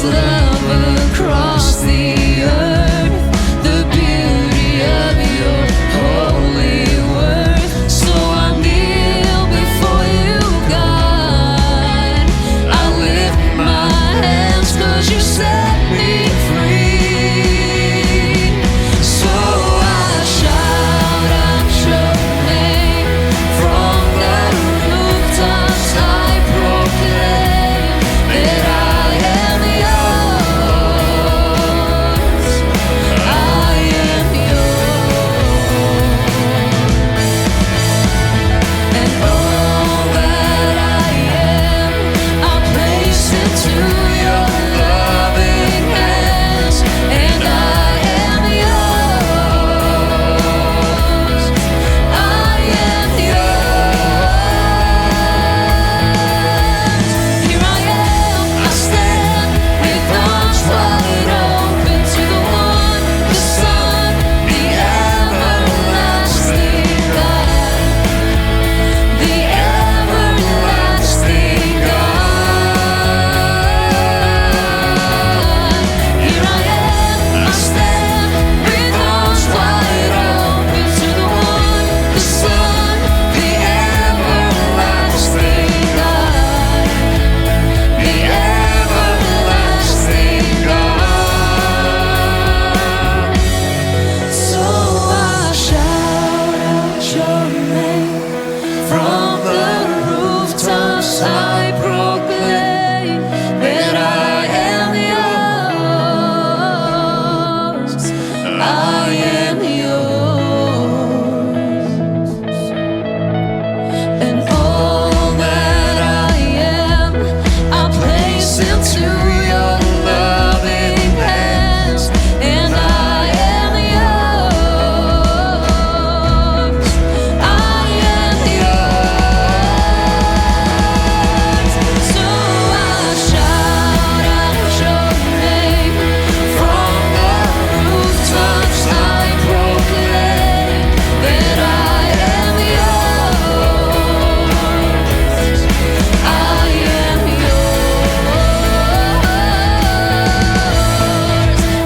love across the earth, the beauty of your holy worth. So I kneel before you, God. I lift my hands 'cause you set me free. So I shout out your name from the rooftops. I proclaim that I am yours. I am yours. And all that I am, I place into your loving hands. And I am yours. I am yours. Here I am, I stand with arms wide open to the one, the Son, the everlasting God, the everlasting God. Here I am, I stand with arms wide open to the one, the Son, the everlasting God, the everlasting God. So I shout out your name from the rooftops. I proclaim that I am yours. I am yours. And all that I am, I place into your loving hands. And I am yours. I am yours. So I shout out your name from the rooftops. I proclaim that I am yours. I am yours.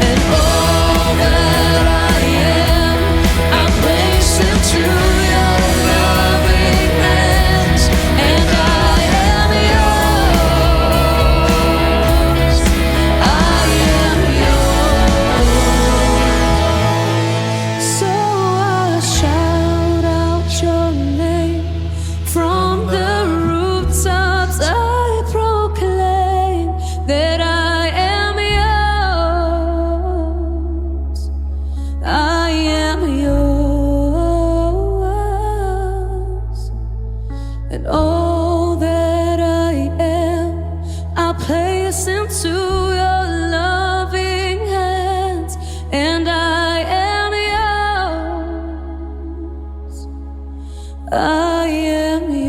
And all that I am, I place into your loving hands. And I am yours. I am yours. So I shout out your name from the rooftops. I proclaim that I am yours. I am yours. And all that I am, I place into your loving hands. And I am yours. I am yours.